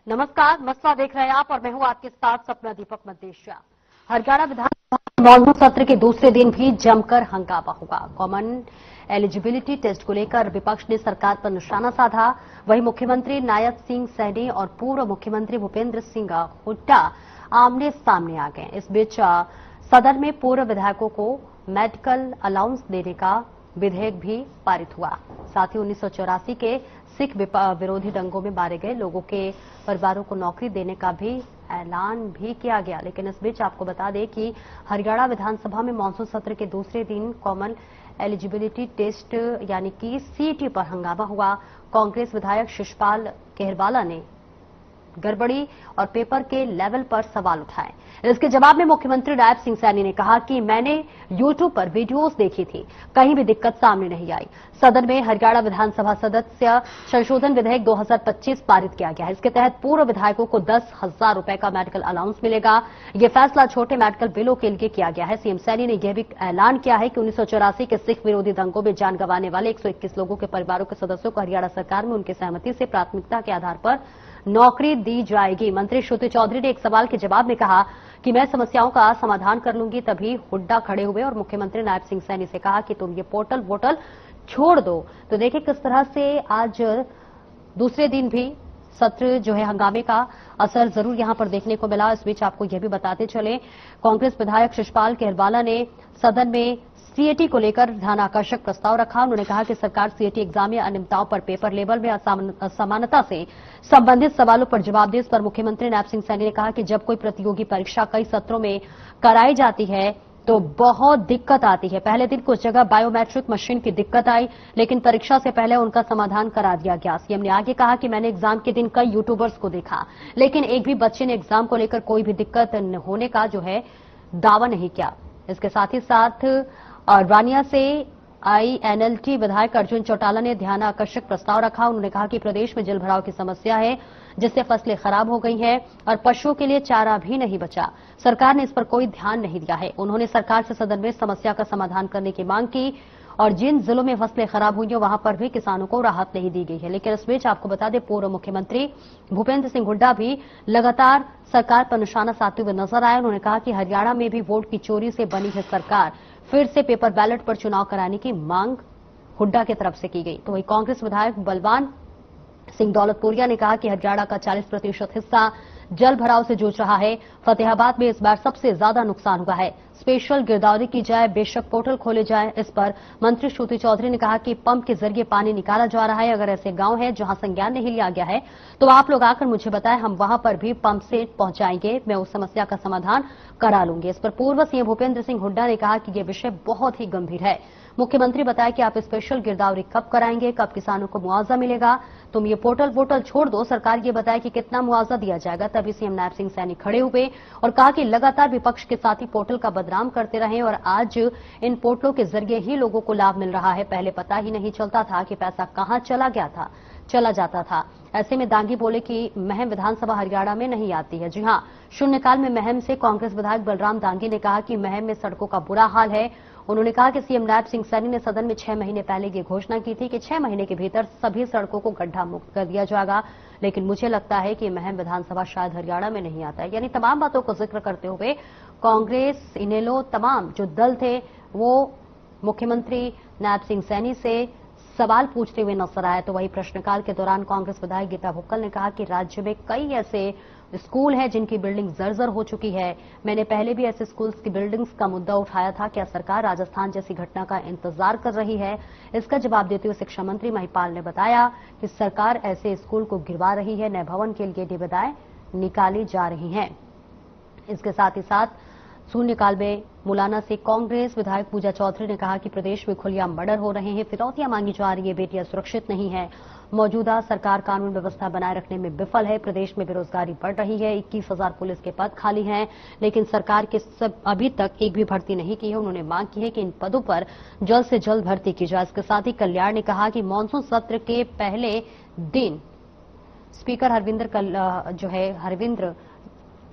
नमस्कार, मसला देख रहे हैं आप और मैं हूं आपके साथ सपना दीपक मदेशिया। हरियाणा विधानसभा मॉनसून सत्र के दूसरे दिन भी जमकर हंगामा हुआ। कॉमन एलिजिबिलिटी टेस्ट को लेकर विपक्ष ने सरकार पर निशाना साधा। वहीं मुख्यमंत्री नायब सिंह सैनी और पूर्व मुख्यमंत्री भूपेंद्र सिंह हुड्डा आमने सामने आ गए। इस बीच सदन में पूर्व विधायकों को मेडिकल अलाउंस देने का विधेयक भी पारित हुआ। साथ ही 1984 के सिख विरोधी दंगों में मारे गए लोगों के परिवारों को नौकरी देने का भी ऐलान भी किया गया। लेकिन इस बीच आपको बता दें कि हरियाणा विधानसभा में मानसून सत्र के दूसरे दिन कॉमन एलिजिबिलिटी टेस्ट यानी कि सीईटी पर हंगामा हुआ। कांग्रेस विधायक शिषपाल केहरवाला ने गड़बड़ी और पेपर के लेवल पर सवाल उठाए। इसके जवाब में मुख्यमंत्री नायब सिंह सैनी ने कहा कि मैंने यूट्यूब पर वीडियोस देखी थी, कहीं भी दिक्कत सामने नहीं आई। सदन में हरियाणा विधानसभा सदस्य संशोधन विधेयक 2025 पारित किया गया है। इसके तहत पूर्व विधायकों को 10,000 रुपए का मेडिकल अलाउंस मिलेगा। यह फैसला छोटे मेडिकल बिलों के लिए किया गया है। सीएम सैनी ने यह भी ऐलान किया है कि 1984 के सिख विरोधी दंगों में जान गंवाने वाले 121 लोगों के परिवारों के सदस्यों को हरियाणा सरकार में उनकी सहमति से प्राथमिकता के आधार पर नौकरी दी जाएगी। मंत्री श्रुति चौधरी ने एक सवाल के जवाब में कहा कि मैं समस्याओं का समाधान कर लूंगी। तभी हुड्डा खड़े हुए और मुख्यमंत्री नायब सिंह सैनी से कहा कि तुम ये पोर्टल वोटल छोड़ दो। तो देखिए किस तरह से आज दूसरे दिन भी सत्र जो है हंगामे का असर जरूर यहां पर देखने को मिला। इस बीच आपको यह भी बताते चले, कांग्रेस विधायक शिषपाल केहरवाला ने सदन में सीएटी को लेकर ध्यानाकर्षक प्रस्ताव रखा। उन्होंने कहा कि सरकार सीएटी एग्जाम में अनियमितताओं पर पेपर लेवल में असमानता से संबंधित सवालों पर जवाब दे। इस पर मुख्यमंत्री नायब सिंह सैनी ने कहा कि जब कोई प्रतियोगी परीक्षा कई सत्रों में कराई जाती है तो बहुत दिक्कत आती है। पहले दिन कुछ जगह बायोमेट्रिक मशीन की दिक्कत आई, लेकिन परीक्षा से पहले उनका समाधान करा दिया गया। सीएम ने आगे कहा कि मैंने एग्जाम के दिन कई यूट्यूबर्स को देखा, लेकिन एक भी बच्चे ने एग्जाम को लेकर कोई भी दिक्कत होने का जो है दावा नहीं किया। इसके साथ ही साथ रानिया से आईएनएलटी विधायक अर्जुन चौटाला ने ध्यानाकर्षक प्रस्ताव रखा। उन्होंने कहा कि प्रदेश में जलभराव की समस्या है, जिससे फसलें खराब हो गई हैं और पशुओं के लिए चारा भी नहीं बचा। सरकार ने इस पर कोई ध्यान नहीं दिया है। उन्होंने सरकार से सदन में समस्या का समाधान करने की मांग की और जिन जिलों में फसलें खराब हुई हैं वहां पर भी किसानों को राहत नहीं दी गई है। लेकिन इस बीच आपको बता दें, पूर्व मुख्यमंत्री भूपेंद्र सिंह हुड्डा भी लगातार सरकार पर निशाना साधते हुए नजर आए। उन्होंने कहा कि हरियाणा में भी वोट की चोरी से बनी है सरकार, फिर से पेपर बैलेट पर चुनाव कराने की मांग हुड्डा की तरफ से की गई। तो वही कांग्रेस विधायक बलवान सिंह दौलतपुरिया ने कहा कि हरियाणा का 40% हिस्सा जल भराव से जूझ रहा है। फतेहाबाद में इस बार सबसे ज्यादा नुकसान हुआ है। स्पेशल गिरदावरी की जाए, बेशक पोर्टल खोले जाए। इस पर मंत्री श्रुति चौधरी ने कहा कि पंप के जरिए पानी निकाला जा रहा है। अगर ऐसे गांव हैं जहां संज्ञान नहीं लिया गया है तो आप लोग आकर मुझे बताएं, हम वहां पर भी पंप से पहुंचाएंगे, मैं उस समस्या का समाधान करा लूंगी। इस पर पूर्व सीएम भूपेंद्र सिंह हुड्डा ने कहा कि यह विषय बहुत ही गंभीर है। मुख्यमंत्री बताया कि आप स्पेशल गिरदावरी कब कराएंगे, कब किसानों को मुआवजा मिलेगा। तुम ये पोर्टल वोटल छोड़ दो, सरकार ये बताए कि कितना मुआवजा दिया जाएगा। तभी सीएम नायब सिंह सैनी खड़े हुए और कहा कि लगातार विपक्ष के साथ ही पोर्टल का बदनाम करते रहे और आज इन पोर्टलों के जरिए ही लोगों को लाभ मिल रहा है। पहले पता ही नहीं चलता था कि पैसा कहां चला जाता था। ऐसे में दांगी बोले कि महम विधानसभा हरियाणा में नहीं आती है। जी हां, शून्यकाल में महम से कांग्रेस विधायक बलराम दांगी ने कहा कि महम में सड़कों का बुरा हाल है। उन्होंने कहा कि सीएम नायब सिंह सैनी ने सदन में 6 महीने पहले ये घोषणा की थी कि 6 महीने के भीतर सभी सड़कों को गड्ढा मुक्त कर दिया जाएगा, लेकिन मुझे लगता है कि महम विधानसभा शायद हरियाणा में नहीं आता है। यानी तमाम बातों को जिक्र करते हुए कांग्रेस, इनेलो, तमाम जो दल थे वो मुख्यमंत्री नायब सिंह सैनी से सवाल पूछते हुए नजर आए। तो वही प्रश्नकाल के दौरान कांग्रेस विधायक गीता भुक्कल ने कहा कि राज्य में कई ऐसे स्कूल हैं जिनकी बिल्डिंग जर्जर हो चुकी है। मैंने पहले भी ऐसे स्कूल्स की बिल्डिंग्स का मुद्दा उठाया था। क्या सरकार राजस्थान जैसी घटना का इंतजार कर रही है? इसका जवाब देते हुए शिक्षा मंत्री महिपाल ने बताया कि सरकार ऐसे स्कूल को गिरवा रही है, नए भवन के लिए निविदाएं निकाली जा रही हैं। इसके साथ ही साथ शून्यकाल में मुलाना से कांग्रेस विधायक पूजा चौधरी ने कहा कि प्रदेश में खुलेआम मर्डर हो रहे हैं, फिरौतियां मांगी जा रही है, बेटियां सुरक्षित नहीं है। मौजूदा सरकार कानून व्यवस्था बनाए रखने में विफल है। प्रदेश में बेरोजगारी बढ़ रही है, 21,000 पुलिस के पद खाली हैं, लेकिन सरकार के अभी तक एक भी भर्ती नहीं की है। उन्होंने मांग की है कि इन पदों पर जल्द से जल्द भर्ती की जाए। इसके साथ ही कल्याण ने कहा कि मानसून सत्र के पहले दिन स्पीकर हरविंद्र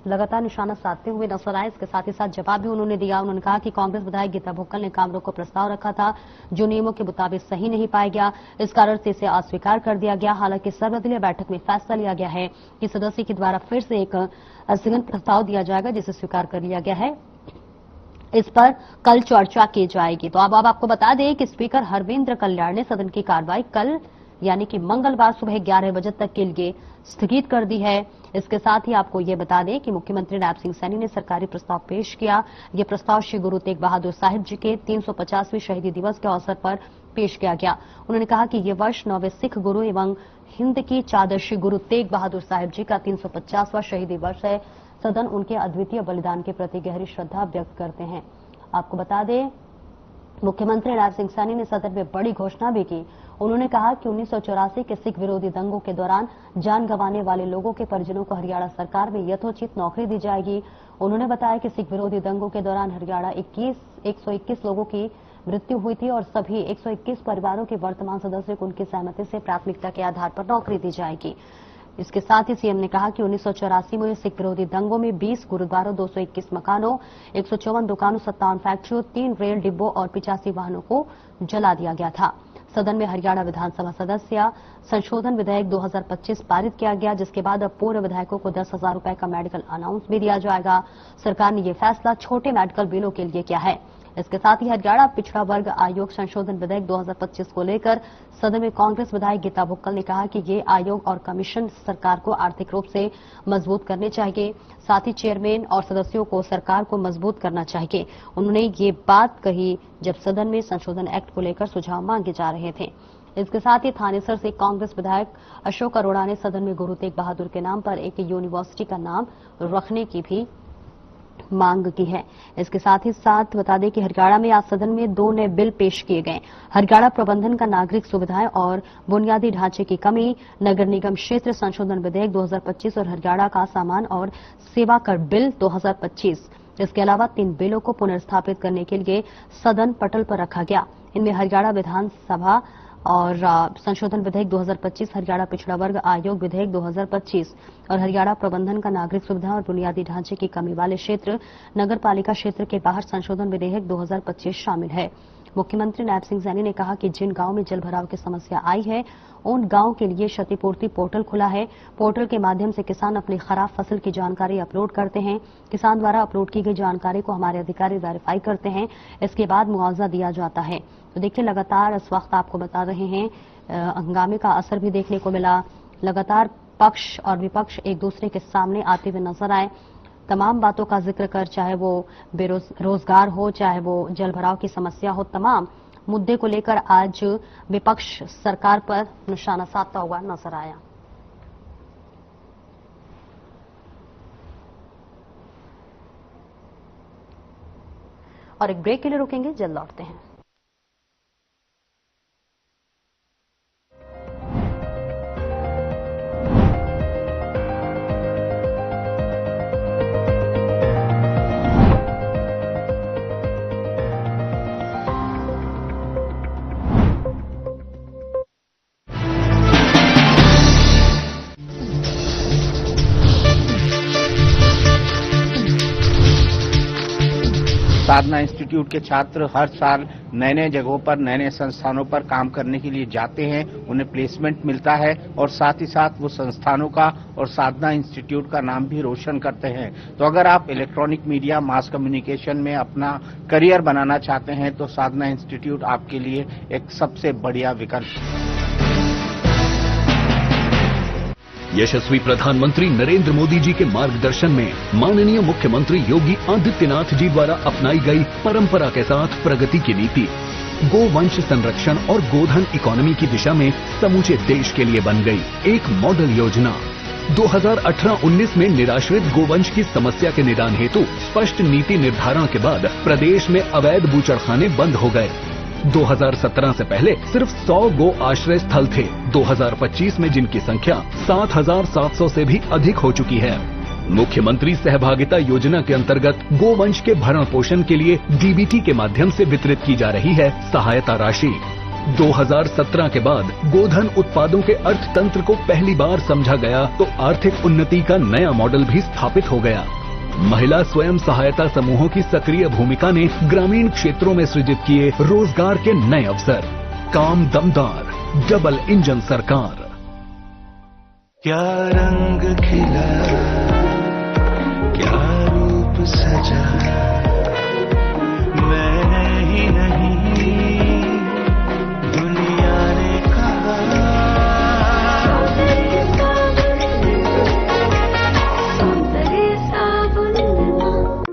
लगातार निशाना साधते हुए नजर आए। इसके साथ ही साथ जवाब भी उन्होंने दिया। उन्होंने कहा कि कांग्रेस विधायक गीता भुक्कल ने काम रोको प्रस्ताव रखा था जो नियमों के मुताबिक सही नहीं पाया गया, इस कारण से इसे अस्वीकार कर दिया गया। हालांकि सर्वदलीय बैठक में फैसला लिया गया है कि सदस्य के द्वारा फिर से एक स्थगन प्रस्ताव दिया जाएगा जिसे स्वीकार कर लिया गया है। इस पर कल चर्चा की जाएगी। तो अब आपको बता दें कि स्पीकर हरविंद्र कल्याण ने सदन की कार्रवाई कल यानी कि मंगलवार सुबह 11 बजे तक के लिए स्थगित कर दी है। इसके साथ ही आपको ये बता दें कि मुख्यमंत्री नायब सिंह सैनी ने सरकारी प्रस्ताव पेश किया। ये प्रस्ताव श्री गुरु तेग बहादुर साहिब जी के 350वें शहीदी दिवस के अवसर पर पेश किया गया। उन्होंने कहा कि ये वर्ष 9वें सिख गुरु एवं हिंद की चादर श्री गुरु तेग बहादुर साहिब जी का 350वां शहीदी वर्ष है। सदन उनके अद्वितीय बलिदान के प्रति गहरी श्रद्धा व्यक्त करते हैं। आपको बता दें मुख्यमंत्री नायब सिंह सैनी ने सदन में बड़ी घोषणा भी की। उन्होंने कहा कि 1984 के सिख विरोधी दंगों के दौरान जान गंवाने वाले लोगों के परिजनों को हरियाणा सरकार में यथोचित नौकरी दी जाएगी। उन्होंने बताया कि सिख विरोधी दंगों के दौरान हरियाणा 121 लोगों की मृत्यु हुई थी और सभी 121 परिवारों के वर्तमान सदस्य को उनकी सहमति से प्राथमिकता के आधार पर नौकरी दी जाएगी। इसके साथ ही सीएम ने कहा कि 1984 में सिख विरोधी दंगों में 20 गुरुद्वारों, 221 मकानों, 154 दुकानों, 57 फैक्ट्रियों, 3 रेल डिब्बों और 85 वाहनों को जला दिया गया था। सदन में हरियाणा विधानसभा सदस्य संशोधन विधेयक 2025 पारित किया गया, जिसके बाद अब पूर्व विधायकों को 10,000 रुपए का मेडिकल अलाउंस भी दिया जाएगा। सरकार ने यह फैसला छोटे मेडिकल बिलों के लिए किया है। इसके साथ ही हरियाणा पिछड़ा वर्ग आयोग संशोधन विधेयक 2025 को लेकर सदन में कांग्रेस विधायक गीता भुक्कल ने कहा कि ये आयोग और कमीशन सरकार को आर्थिक रूप से मजबूत करने चाहिए। साथ ही चेयरमैन और सदस्यों को सरकार को मजबूत करना चाहिए। उन्होंने ये बात कही जब सदन में संशोधन एक्ट को लेकर सुझाव मांगे जा रहे थे। इसके साथ ही थानेसर से कांग्रेस विधायक अशोक अरोड़ा ने सदन में गुरु तेग बहादुर के नाम पर एक यूनिवर्सिटी का नाम रखने की भी मांग की है। इसके साथ ही साथ बता दें कि हरियाणा में आज सदन में 2 नए बिल पेश किए गए। हरियाणा प्रबंधन का नागरिक सुविधाएं और बुनियादी ढांचे की कमी, नगर निगम क्षेत्र संशोधन विधेयक 2025 और हरियाणा का सामान और सेवा कर बिल 2025। इसके अलावा 3 बिलों को पुनर्स्थापित करने के लिए सदन पटल पर रखा गया। इनमें हरियाणा विधानसभा और संशोधन विधेयक 2025, हरियाणा पिछड़ा वर्ग आयोग विधेयक 2025 और हरियाणा प्रबंधन का नागरिक सुविधा और बुनियादी ढांचे की कमी वाले क्षेत्र नगर पालिका क्षेत्र के बाहर संशोधन विधेयक 2025 शामिल है। मुख्यमंत्री नायब सिंह सैनी ने कहा कि जिन गांवों में जल भराव की समस्या आई है उन गांवों के लिए क्षतिपूर्ति पोर्टल खुला है। पोर्टल के माध्यम से किसान अपनी खराब फसल की जानकारी अपलोड करते हैं। किसान द्वारा अपलोड की गई जानकारी को हमारे अधिकारी वेरीफाई करते हैं। इसके बाद मुआवजा दिया जाता है। तो देखिए लगातार इस वक्त आपको बता रहे हैं हंगामे का असर भी देखने को मिला। लगातार पक्ष और विपक्ष एक दूसरे के सामने आते हुए नजर आए। तमाम बातों का जिक्र कर, चाहे वो बेरोजगार हो, चाहे वो जल भराव की समस्या हो, तमाम मुद्दे को लेकर आज विपक्ष सरकार पर निशाना साधता हुआ नजर आया। और एक ब्रेक के लिए रुकेंगे, जल्द लौटते हैं। साधना इंस्टीट्यूट के छात्र हर साल नए नए जगहों पर नए नए संस्थानों पर काम करने के लिए जाते हैं, उन्हें प्लेसमेंट मिलता है और साथ ही साथ वो संस्थानों का और साधना इंस्टीट्यूट का नाम भी रोशन करते हैं। तो अगर आप इलेक्ट्रॉनिक मीडिया, मास कम्युनिकेशन में अपना करियर बनाना चाहते हैं तो साधना इंस्टीट्यूट आपके लिए एक सबसे बढ़िया विकल्प है। यशस्वी प्रधानमंत्री नरेंद्र मोदी जी के मार्गदर्शन में माननीय मुख्यमंत्री योगी आदित्यनाथ जी द्वारा अपनाई गई परंपरा के साथ प्रगति की नीति गोवंश संरक्षण और गोधन इकोनॉमी की दिशा में समूचे देश के लिए बन गई एक मॉडल योजना। 2018-19 में निराश्रित गोवंश की समस्या के निदान हेतु स्पष्ट नीति निर्धारण के बाद प्रदेश में अवैध बूचड़खाने बंद हो गए। 2017 से पहले सिर्फ 100 गो आश्रय स्थल थे। 2025 में जिनकी संख्या 7,700 से भी अधिक हो चुकी है। मुख्यमंत्री सहभागिता योजना के अंतर्गत गोवंश के भरण पोषण के लिए डीबीटी के माध्यम से वितरित की जा रही है सहायता राशि। 2017 के बाद गोधन उत्पादों के अर्थतंत्र को पहली बार समझा गया तो आर्थिक उन्नति का नया मॉडल भी स्थापित हो गया। महिला स्वयं सहायता समूहों की सक्रिय भूमिका ने ग्रामीण क्षेत्रों में सृजित किए रोजगार के नए अवसर। काम दमदार, डबल इंजन सरकार। क्या रंग खिला, क्या रूप सजा, मैंने ही नहीं दुनिया ने कहा।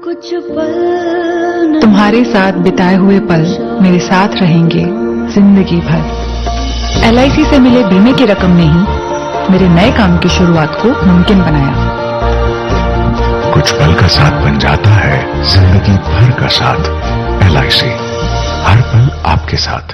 कुछ पल तुम्हारे साथ बिताए हुए पल मेरे साथ रहेंगे जिंदगी भर। LIC से मिले बीमे की रकम ने ही मेरे नए काम की शुरुआत को मुमकिन बनाया। कुछ पल का साथ बन जाता है जिंदगी भर का साथ। LIC, हर पल आपके साथ।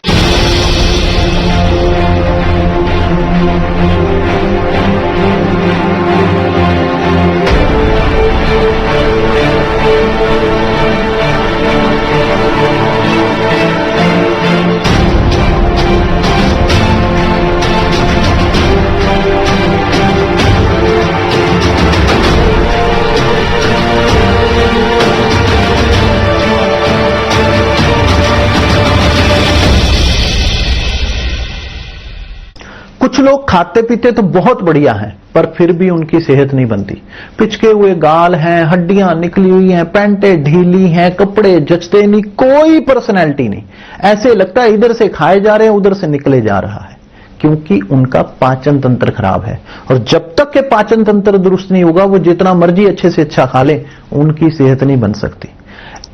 कुछ लोग खाते पीते तो बहुत बढ़िया हैं, पर फिर भी उनकी सेहत नहीं बनती। पिचके हुए गाल हैं, हड्डियां निकली हुई हैं, पैंटें ढीली हैं, कपड़े जचते नहीं, कोई पर्सनैलिटी नहीं। ऐसे लगता है इधर से खाए जा रहे हैं, उधर से निकले जा रहा है, क्योंकि उनका पाचन तंत्र खराब है। और जब तक के पाचन तंत्र दुरुस्त नहीं होगा, वो जितना मर्जी अच्छे से अच्छा खा ले, उनकी सेहत नहीं बन सकती।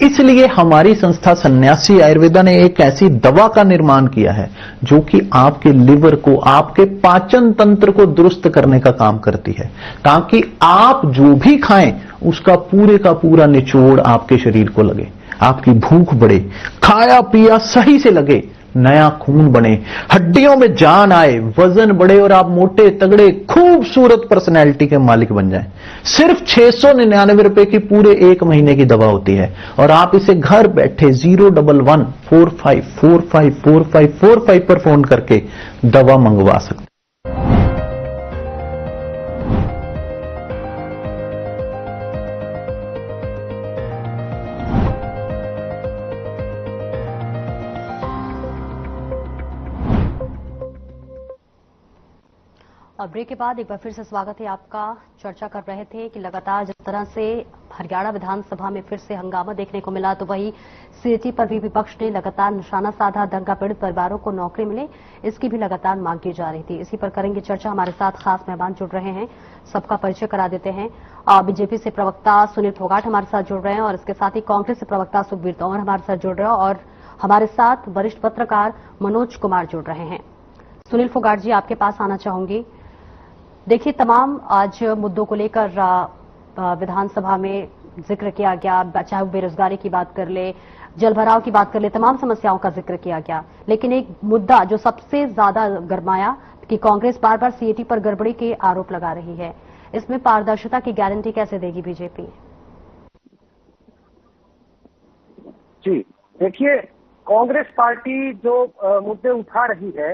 इसलिए हमारी संस्था सन्यासी आयुर्वेदा ने एक ऐसी दवा का निर्माण किया है जो कि आपके लिवर को, आपके पाचन तंत्र को दुरुस्त करने का काम करती है, ताकि आप जो भी खाएं उसका पूरे का पूरा निचोड़ आपके शरीर को लगे, आपकी भूख बढ़े, खाया पिया सही से लगे, नया खून बने, हड्डियों में जान आए, वजन बढ़े और आप मोटे तगड़े खूबसूरत पर्सनैलिटी के मालिक बन जाएं। सिर्फ 699 रुपए की पूरे 1 महीने की दवा होती है और आप इसे घर बैठे 01145454545 पर फोन करके दवा मंगवा सकते हैं। और ब्रेक के बाद एक बार फिर से स्वागत है आपका। चर्चा कर रहे थे कि लगातार जिस तरह से हरियाणा विधानसभा में फिर से हंगामा देखने को मिला, तो वही सीएटी पर भी विपक्ष ने लगातार निशाना साधा। दंगा पीड़ित परिवारों को नौकरी मिले, इसकी भी लगातार मांग की जा रही थी। इसी पर करेंगे चर्चा। हमारे साथ खास मेहमान जुड़ रहे हैं, सबका परिचय करा देते हैं। बीजेपी से प्रवक्ता सुनील फोगाट हमारे साथ जुड़ रहे हैं और इसके साथ ही कांग्रेस से प्रवक्ता सुखबीर तंवर हमारे साथ जुड़ रहे हैं और हमारे साथ वरिष्ठ पत्रकार मनोज कुमार जुड़ रहे हैं। सुनील फोगाट जी, आपके पास आना चाहूंगी। देखिए, तमाम आज मुद्दों को लेकर विधानसभा में जिक्र किया गया, चाहे बेरोजगारी की बात कर ले, जलभराव की बात कर ले, तमाम समस्याओं का जिक्र किया गया। लेकिन एक मुद्दा जो सबसे ज्यादा गरमाया कि कांग्रेस बार बार सीएटी पर गड़बड़ी के आरोप लगा रही है, इसमें पारदर्शिता की गारंटी कैसे देगी बीजेपी? जी देखिए, कांग्रेस पार्टी जो मुद्दे उठा रही है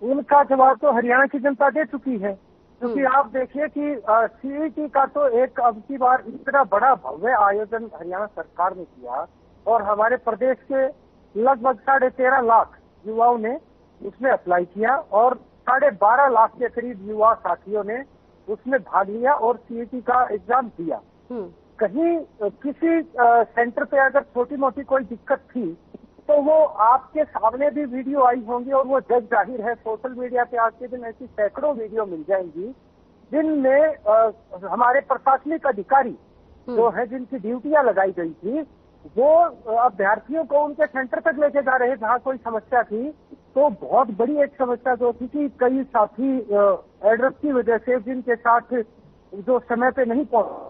उनका जवाब तो हरियाणा की जनता दे चुकी है। क्योंकि आप देखिए कि सीईटी का तो एक अब की बार इतना बड़ा भव्य आयोजन हरियाणा सरकार ने किया और हमारे प्रदेश के लगभग 13.5 लाख युवाओं ने उसमें अप्लाई किया और 12.5 लाख के करीब युवा साथियों ने उसमें भाग लिया और सीईटी का एग्जाम दिया। कहीं किसी सेंटर पे अगर छोटी मोटी कोई दिक्कत थी तो वो आपके सामने भी वीडियो आई होंगी और वो जग जाहिर है। सोशल मीडिया पे आज के दिन ऐसी सैकड़ों वीडियो मिल जाएंगी जिनमें हमारे प्रशासनिक अधिकारी जो है, जिनकी ड्यूटियां लगाई गई थी, वो अभ्यर्थियों को उनके सेंटर तक लेके जा रहे जहाँ कोई समस्या थी। तो बहुत बड़ी एक समस्या जो थी कि कई साथी एड्रेस की वजह से जिनके साथ जो समय पे नहीं पहुंच।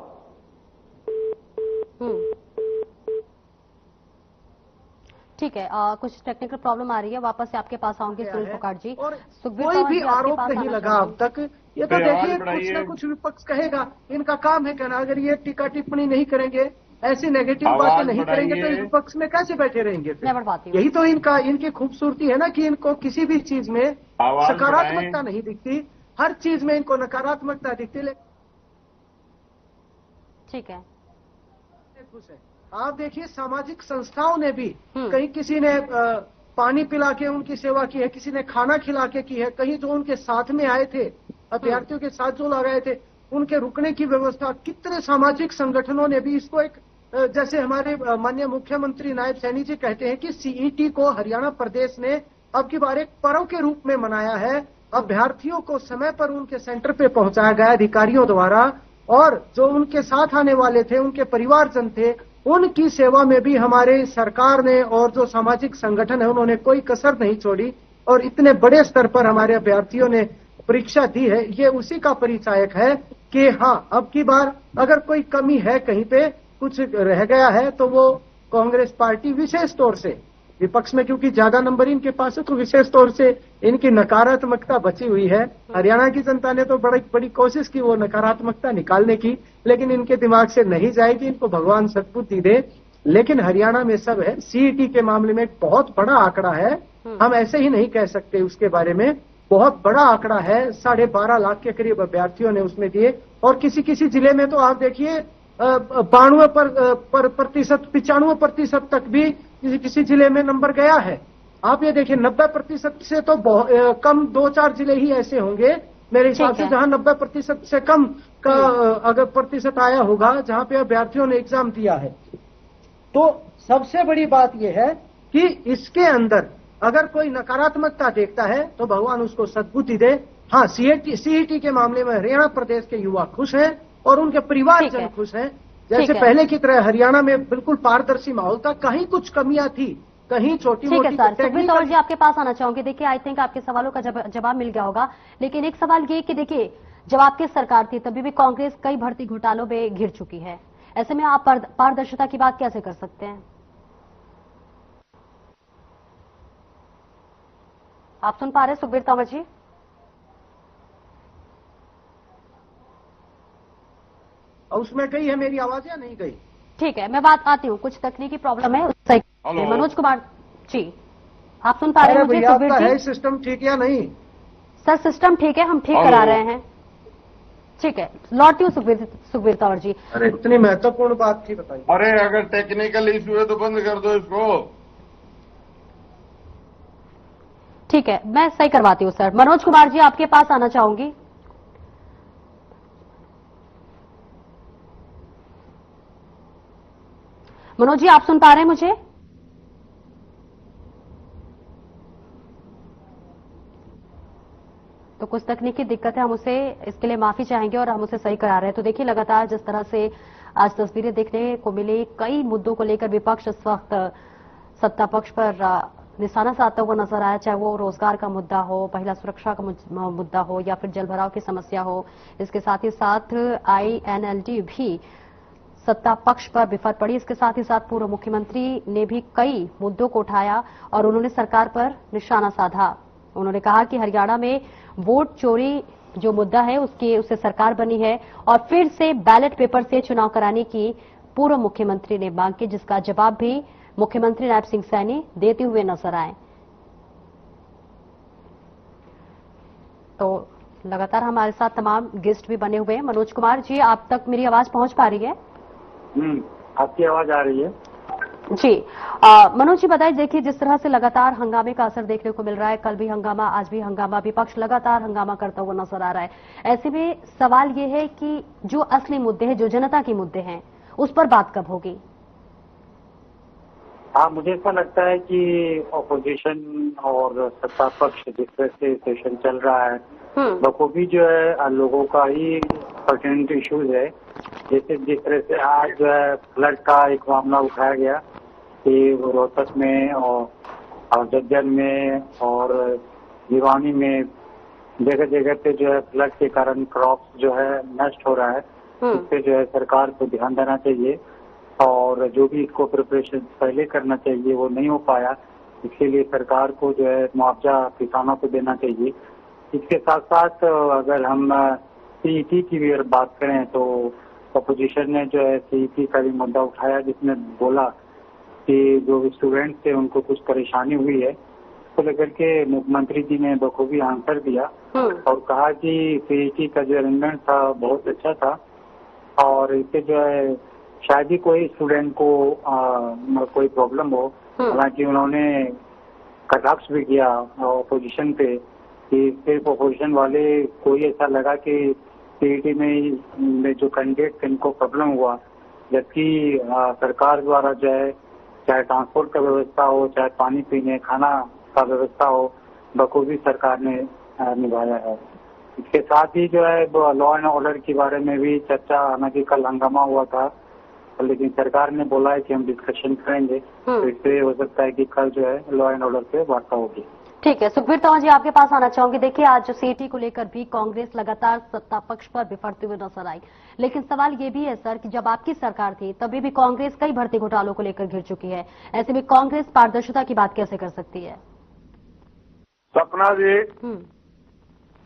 ठीक है, कुछ टेक्निकल प्रॉब्लम आ रही है, वापस से आपके पास आऊंगी सुनील फोगाट जी। और कोई भी आरोप नहीं लगा अब तक। ये तो देखिए कुछ ना कुछ विपक्ष कहेगा, इनका काम है कहना। अगर ये टीका टिप्पणी नहीं करेंगे, ऐसी नेगेटिव बातें नहीं करेंगे तो इस विपक्ष में कैसे बैठे रहेंगे? यही तो इनकी खूबसूरती है ना कि इनको किसी भी चीज में सकारात्मकता नहीं दिखती, हर चीज में इनको नकारात्मकता दिखती। ठीक है, खुश है। आप देखिए सामाजिक संस्थाओं ने भी कहीं किसी ने पानी पिला के उनकी सेवा की है, किसी ने खाना खिला के की है, कहीं जो उनके साथ में आए थे, अभ्यर्थियों के साथ जो लगाए थे, उनके रुकने की व्यवस्था, कितने सामाजिक संगठनों ने भी इसको एक, जैसे हमारे माननीय मुख्यमंत्री नायब सैनी जी कहते हैं कि सीईटी को हरियाणा प्रदेश ने अब की बार एक पर्व के रूप में मनाया है। अभ्यर्थियों को समय पर उनके सेंटर पे पहुंचाया गया अधिकारियों द्वारा, और जो उनके साथ आने वाले थे, उनके परिवारजन थे, उनकी सेवा में भी हमारे सरकार ने और जो सामाजिक संगठन है उन्होंने कोई कसर नहीं छोड़ी, और इतने बड़े स्तर पर हमारे अभ्यर्थियों ने परीक्षा दी है। ये उसी का परिचायक है कि हाँ, अब की बार अगर कोई कमी है, कहीं पे कुछ रह गया है, तो वो कांग्रेस पार्टी विशेष तौर से, विपक्ष में क्योंकि ज्यादा नंबर इनके पास है, तो विशेष तौर से इनकी नकारात्मकता बची हुई है। हरियाणा की जनता ने तो बड़ी कोशिश की वो नकारात्मकता निकालने की, लेकिन इनके दिमाग से नहीं जाएगी, इनको भगवान सद्बुद्धि दे। लेकिन हरियाणा में सब है। सीईटी के मामले में एक बहुत बड़ा आंकड़ा है, हम ऐसे ही नहीं कह सकते उसके बारे में, बहुत बड़ा आंकड़ा है। 12.5 लाख के करीब अभ्यर्थियों ने उसमें दिए, और किसी किसी जिले में तो आप देखिए 95% तक भी किसी जिले में नंबर गया है। आप ये देखिए 90% से तो कम 2-4 जिले ही ऐसे होंगे मेरे हिसाब से जहां 90% से कम का अगर प्रतिशत आया होगा, जहां पे अभ्यर्थियों ने एग्जाम दिया है। तो सबसे बड़ी बात यह है कि इसके अंदर अगर कोई नकारात्मकता देखता है तो भगवान उसको सद्बुद्धि दे। हाँ, सीईटी के मामले में हरियाणा प्रदेश के युवा खुश हैं और उनके परिवारजन खुश हैं। जैसे पहले की तरह हरियाणा में बिल्कुल पारदर्शी माहौल था, कहीं कुछ कमियां थी, कहीं छोटी मोटी। ठीक है सर, सुखबीर तंवर जी आपके पास आना चाहूंगी। देखिए, आई थिंक आपके सवालों का जवाब मिल गया होगा, लेकिन एक सवाल ये कि देखिए, जब आपकी सरकार थी तभी भी कांग्रेस कई भर्ती घोटालों में घिर चुकी है। ऐसे में आप पारदर्शिता की बात कैसे कर सकते हैं? आप सुन पा रहे हैं सुखबीर तंवर जी? उसमें गई है मेरी आवाज या नहीं गई? ठीक है, मैं बात आती हूँ, कुछ तकनीकी प्रॉब्लम है उससे। मनोज कुमार जी, आप सुन पा रहे हैं मुझे? सुखबीर जी, है सिस्टम ठीक या नहीं? सर सिस्टम ठीक है, हम ठीक करा रहे हैं। ठीक है, लौटती हूँ सुखबीर तंवर जी। अरे इतनी महत्वपूर्ण बात थी, बताइए। अरे अगर टेक्निकल इश्यू है तो बंद कर दो इसको। ठीक है, मैं सही करवाती हूँ सर। मनोज कुमार जी आपके पास आना चाहूंगी। मनोज जी आप सुन पा रहे हैं मुझे? तो कुछ तकनीकी दिक्कत है, हम उसे इसके लिए माफी चाहेंगे और हम उसे सही करा रहे हैं। तो देखिए, लगातार जिस तरह से आज तस्वीरें देखने को मिली, कई मुद्दों को लेकर विपक्ष इस वक्त सत्ता पक्ष पर निशाना साधता हुआ नजर आया, चाहे वो रोजगार का मुद्दा हो, महिला सुरक्षा का मुद्दा हो, या फिर जलभराव की समस्या हो। इसके साथ ही साथ INLD भी सत्ता पक्ष पर विफल पड़ी। इसके साथ ही साथ पूर्व मुख्यमंत्री ने भी कई मुद्दों को उठाया और उन्होंने सरकार पर निशाना साधा। उन्होंने कहा कि हरियाणा में वोट चोरी जो मुद्दा है उससे सरकार बनी है और फिर से बैलेट पेपर से चुनाव कराने की पूर्व मुख्यमंत्री ने मांग की, जिसका जवाब भी मुख्यमंत्री नायब सिंह सैनी देते हुए नजर आए। तो लगातार हमारे साथ तमाम गेस्ट भी बने हुए हैं। मनोज कुमार जी, आप तक मेरी आवाज पहुंच पा रही है? आपकी आवाज आ रही है जी। मनोज जी बताइए, देखिए जिस तरह से लगातार हंगामे का असर देखने को मिल रहा है, कल भी हंगामा, आज भी हंगामा, विपक्ष लगातार हंगामा करता हुआ नजर आ रहा है। ऐसे में सवाल ये है कि जो असली मुद्दे हैं, जो जनता के मुद्दे हैं, उस पर बात कब होगी? हाँ, मुझे ऐसा लगता है कि ऑपोजिशन और सत्ता पक्ष जिस तरह से सेशन चल रहा है, बखूबी जो है लोगों का ही पर्टिनेंट इश्यूज है। जैसे जिस तरह से आज जो है फ्लड का एक मामला उठाया गया कि रोहतक में और जज्जर में और भिवानी में जगह जगह पे जो है फ्लड के कारण क्रॉप्स जो है नष्ट हो रहा है। इस पे जो है सरकार को ध्यान देना चाहिए और जो भी इसको प्रिपरेशन पहले करना चाहिए वो नहीं हो पाया, इसके लिए सरकार को जो है मुआवजा किसानों को देना चाहिए। इसके साथ साथ अगर हम सीईटी की भी बात करें तो अपोजिशन ने जो है सीईटी का भी मुद्दा उठाया, जिसमें बोला कि जो स्टूडेंट थे उनको कुछ परेशानी हुई है, तो लेकर के मुख्यमंत्री जी ने बखूबी आंसर दिया और कहा कि सीईटी का जो अरेंजमेंट था बहुत अच्छा था और इससे जो है शायद ही कोई स्टूडेंट को कोई प्रॉब्लम हो। हालांकि उन्होंने कटाक्ष भी किया अपोजिशन पे कि सिर्फ अपोजिशन वाले को ही ऐसा लगा कि सीईटी में जो कैंडिडेट इनको प्रॉब्लम हुआ, जबकि सरकार द्वारा जो है चाहे ट्रांसपोर्ट का व्यवस्था हो, चाहे पानी पीने खाना का व्यवस्था हो, बखूबी सरकार ने निभाया है। इसके साथ ही जो है लॉ एंड ऑर्डर के बारे में भी चर्चा, हालांकि कल हंगामा हुआ था, लेकिन सरकार ने बोला है कि हम डिस्कशन करेंगे, तो इससे हो सकता है कि कल जो है लॉ एंड ऑर्डर पे वार्ता होगी। ठीक है, सुखबीर तंवर जी आपके पास आना चाहूंगी। देखिए, आज सीईटी को लेकर भी कांग्रेस लगातार सत्ता पक्ष पर बिफरते हुए नजर आई, लेकिन सवाल ये भी है सर कि जब आपकी सरकार थी तभी भी कांग्रेस कई भर्ती घोटालों को लेकर घिर चुकी है। ऐसे में कांग्रेस पारदर्शिता की बात कैसे कर सकती है? सपना जी,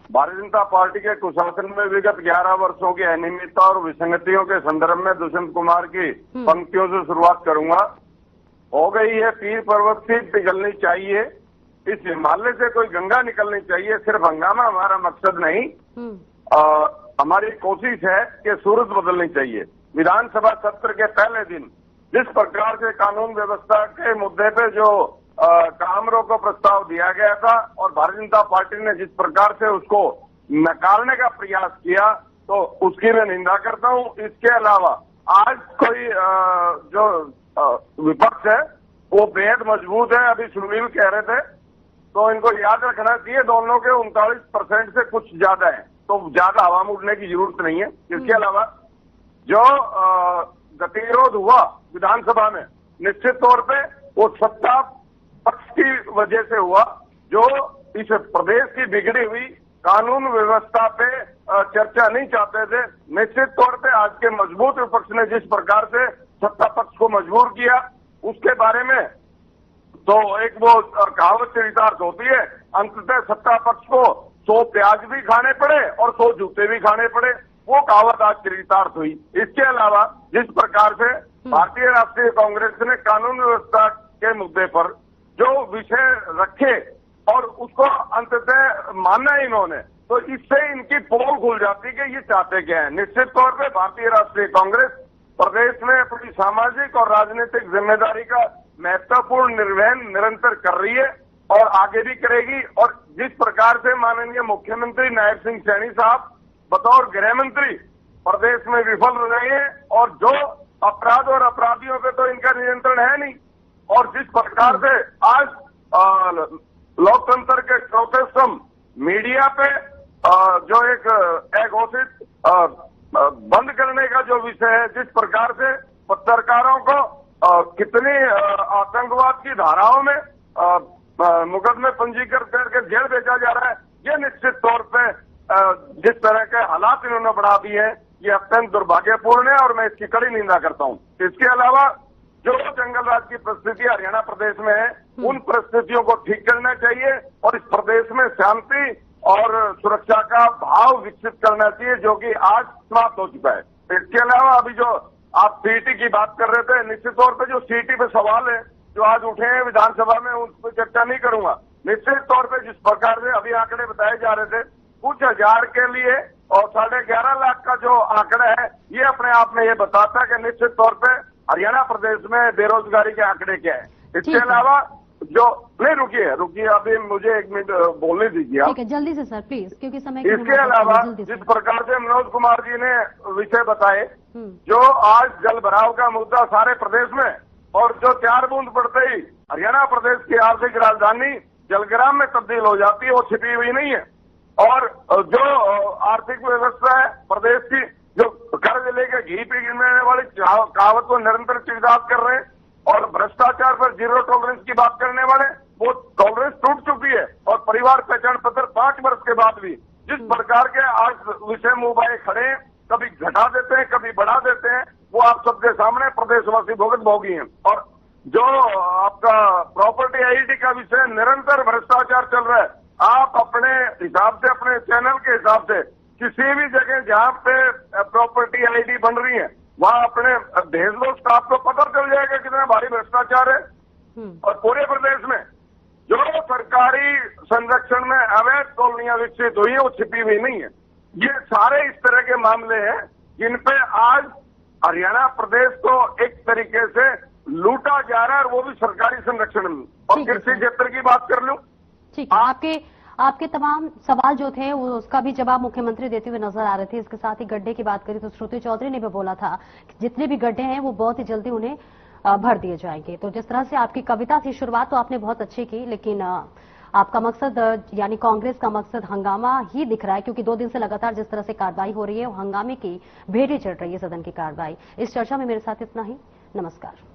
भारतीय जनता पार्टी के कुशासन में विगत 11 वर्षों की अनियमितता और विसंगतियों के संदर्भ में दुष्यंत कुमार की पंक्तियों से शुरुआत करूंगा। हो गई है पीर पर्वत से पिघलनी चाहिए, इस हिमालय से कोई गंगा निकलनी चाहिए। सिर्फ हंगामा हमारा मकसद नहीं, हमारी कोशिश है कि सूरत बदलनी चाहिए। विधानसभा सत्र के पहले दिन जिस प्रकार से कानून व्यवस्था के मुद्दे पे जो काम रोको प्रस्ताव दिया गया था और भारतीय जनता पार्टी ने जिस प्रकार से उसको नकारने का प्रयास किया, तो उसकी मैं निंदा करता हूं। इसके अलावा आज कोई जो विपक्ष है वो बेहद मजबूत है। अभी सुनील कह रहे थे, तो इनको याद रखना चाहिए दोनों के 39% से कुछ ज्यादा है, तो ज्यादा हवा में उड़ने की जरूरत नहीं है। इसके अलावा जो गतिरोध हुआ विधानसभा में, निश्चित तौर पे वो सत्ता पक्ष की वजह से हुआ, जो इस प्रदेश की बिगड़ी हुई कानून व्यवस्था पे चर्चा नहीं चाहते थे। निश्चित तौर पे आज के मजबूत विपक्ष ने जिस प्रकार से सत्ता पक्ष को मजबूर किया, उसके बारे में तो एक वो कहावत चरितार्थ होती है, अंततः सत्ता पक्ष को 100 प्याज भी खाने पड़े और 100 जूते भी खाने पड़े, वो कहावत आज चरितार्थ हुई। इसके अलावा जिस प्रकार से भारतीय राष्ट्रीय कांग्रेस ने कानून व्यवस्था के मुद्दे पर जो विषय रखे और उसको अंततः माना इन्होंने, तो इससे इनकी पोल खुल जाती कि ये चाहते क्या है। निश्चित तौर पे भारतीय राष्ट्रीय कांग्रेस प्रदेश में अपनी सामाजिक और राजनीतिक जिम्मेदारी का महत्वपूर्ण निर्वहन निरंतर कर रही है और आगे भी करेगी। और जिस प्रकार से माननीय मुख्यमंत्री नायब सिंह सैनी साहब बतौर गृह मंत्री प्रदेश में विफल रहे हैं, और जो अपराध और अपराधियों पे तो इनका नियंत्रण है नहीं, और जिस प्रकार से आज लोकतंत्र के चौथे स्तंभ मीडिया पे जो एक अघोषित बंद करने का जो विषय है, जिस प्रकार से पत्रकारों को कितनी आतंकवाद की धाराओं में मुकदमे पंजीकृत करके जेल भेजा जा रहा है, ये निश्चित तौर पे जिस तरह के हालात इन्होंने बढ़ा दिए हैं, ये अत्यंत दुर्भाग्यपूर्ण है और मैं इसकी कड़ी निंदा करता हूं। इसके अलावा जो जंगल राज की परिस्थिति हरियाणा प्रदेश में है, उन परिस्थितियों को ठीक करना चाहिए और इस प्रदेश में शांति और सुरक्षा का भाव विकसित करना चाहिए, जो कि आज समाप्त हो चुका है। इसके अलावा अभी जो आप सीईटी की बात कर रहे थे, निश्चित तौर पे जो सीईटी पे सवाल है जो आज उठे हैं विधानसभा में, उस पर चर्चा नहीं करूंगा। निश्चित तौर पे जिस प्रकार से अभी आंकड़े बताए जा रहे थे, कुछ हजार के लिए और 11.5 लाख का जो आंकड़ा है, ये अपने आप में ये बताता है कि निश्चित तौर पे हरियाणा प्रदेश में बेरोजगारी के आंकड़े क्या है। इसके अलावा जो नहीं, रुकिए अभी मुझे 1 मिनट बोलने दीजिए आप। ठीक है, जल्दी से सर प्लीज, क्योंकि समय इसके अलावा जिस प्रकार से मनोज कुमार जी ने विषय बताए, जो आज जल भराव का मुद्दा सारे प्रदेश में, और जो 4 बूंद पड़ते ही हरियाणा प्रदेश की आर्थिक राजधानी जलग्राम में तब्दील हो जाती है, वो छिपी हुई नहीं है। और जो आर्थिक व्यवस्था है प्रदेश की, जो कर्ज लेकर घी पिघलने वाली कहावत को निरंतर चरितार्थ कर रहे हैं, और भ्रष्टाचार पर 0 टॉलरेंस की बात करने वाले, वो टॉलरेंस टूट चुकी है। और परिवार पहचान पत्र 5 वर्ष के बाद भी जिस प्रकार के आज विषय मुंह खड़े हैं, कभी घटा देते हैं कभी बढ़ा देते हैं, वो आप सबके सामने प्रदेशवासी भुगत भोगी हैं। और जो आपका प्रॉपर्टी आईडी का विषय, निरंतर भ्रष्टाचार चल रहा है। आप अपने हिसाब से, अपने चैनल के हिसाब से किसी भी जगह जहां पे प्रॉपर्टी आईडी बन रही है, वहां अपने भेज दो स्टाफ को, पता चल जाएगा कितना भारी भ्रष्टाचार है। और पूरे प्रदेश में जो सरकारी संरक्षण में अवैध कॉलोनियां विकसित हुई है, वो छिपी हुई नहीं है। ये सारे इस तरह के मामले हैं जिन पे आज हरियाणा प्रदेश को एक तरीके से लूटा जा रहा है, और वो भी सरकारी संरक्षण में। और कृषि क्षेत्र की बात कर लूं, ठीक है, आपके तमाम सवाल जो थे वो उसका भी जवाब मुख्यमंत्री देते हुए नजर आ रहे थे। इसके साथ ही गड्ढे की बात करें तो श्रुति चौधरी ने भी बोला था कि जितने भी गड्ढे हैं वो बहुत ही जल्दी उन्हें भर दिए जाएंगे। तो जिस तरह से आपकी कविता थी, शुरुआत तो आपने बहुत अच्छी की, लेकिन आपका मकसद यानी कांग्रेस का मकसद हंगामा ही दिख रहा है, क्योंकि 2 दिन से लगातार जिस तरह से कार्रवाई हो रही है वो हंगामे की भेंटें चढ़ रही है सदन की कार्रवाई। इस चर्चा में मेरे साथ इतना ही। नमस्कार।